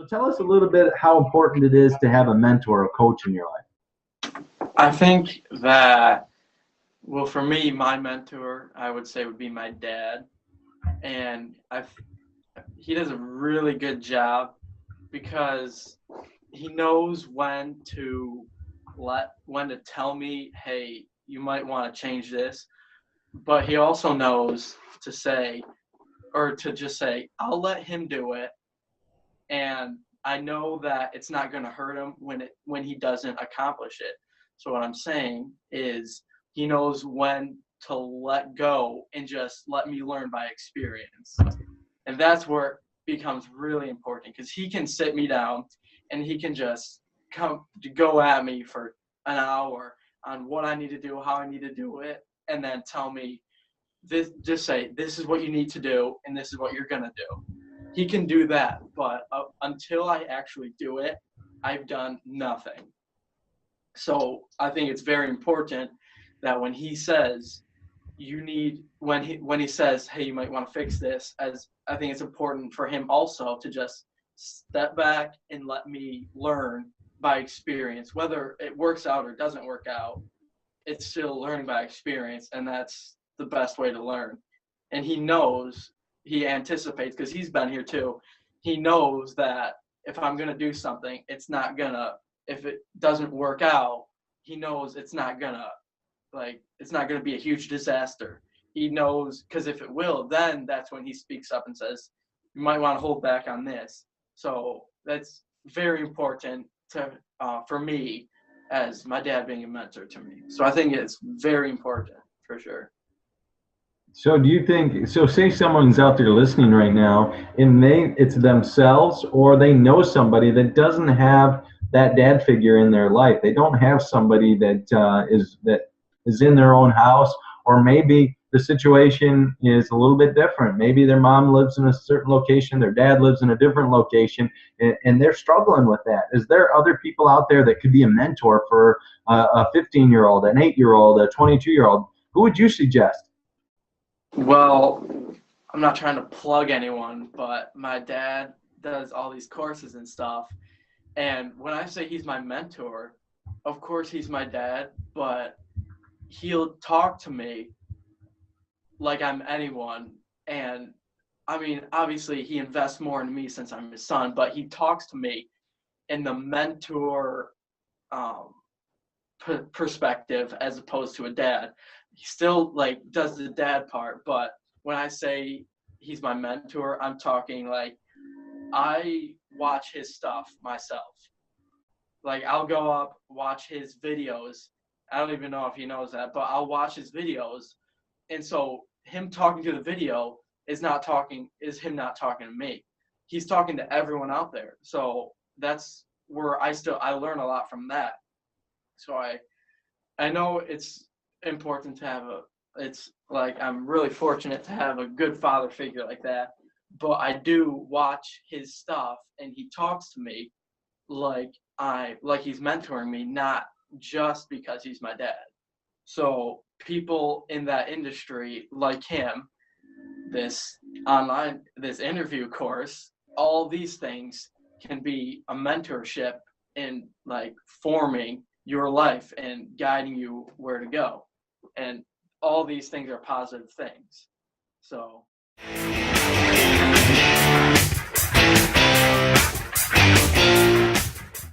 tell us a little bit how important it is to have a mentor, a coach in your life. I think that, well, for me, my mentor, I would say, would be my dad. And he does a really good job because he knows when to tell me, hey, you might want to change this. But he also knows to say, or to just say, I'll let him do it. And I know that it's not going to hurt him when he doesn't accomplish it. So what I'm saying is he knows when to let go and just let me learn by experience. And that's where it becomes really important, because he can sit me down and he can just go at me for an hour on what I need to do, how I need to do it, and then tell me this, just say, this is what you need to do and this is what you're going to do. He can do that, but until I actually do it, I've done nothing. So I think it's very important that when he says when he says, hey, you might want to fix this, as I think it's important for him also to just step back and let me learn by experience. Whether it works out or doesn't work out, it's still learning by experience, and that's the best way to learn. And he anticipates, because he's been here too. He knows that if I'm going to do something, if it doesn't work out, he knows it's not going to be a huge disaster. He knows, because if it will, then that's when he speaks up and says, you might want to hold back on this. So that's very important for me, as my dad being a mentor to me. So I think it's very important for sure. So do you think, so say someone's out there listening right now and it's themselves, or they know somebody that doesn't have that dad figure in their life. They don't have somebody that is in their own house, or maybe the situation is a little bit different. Maybe their mom lives in a certain location, their dad lives in a different location, and they're struggling with that. Is there other people out there that could be a mentor for a 15-year-old, an 8-year-old, a 22-year-old? Who would you suggest? Well, I'm not trying to plug anyone, but my dad does all these courses and stuff. And when I say he's my mentor, of course he's my dad, but he'll talk to me like I'm anyone. And I mean, obviously he invests more in me since I'm his son, but he talks to me in the mentor perspective as opposed to a dad. He still does the dad part, but when I say he's my mentor, I'm talking like I watch his stuff myself. Like I'll go up, watch his videos. I don't even know if he knows that, but I'll watch his videos. And so him talking to the video is him not talking to me. He's talking to everyone out there. So that's where I learn a lot from that. So I know it's important to I'm really fortunate to have a good father figure like that, but I do watch his stuff and he talks to me like he's mentoring me, not just because he's my dad. So people in that industry like him, this interview course, all these things can be a mentorship in forming your life and guiding you where to go. And all these things are positive things. So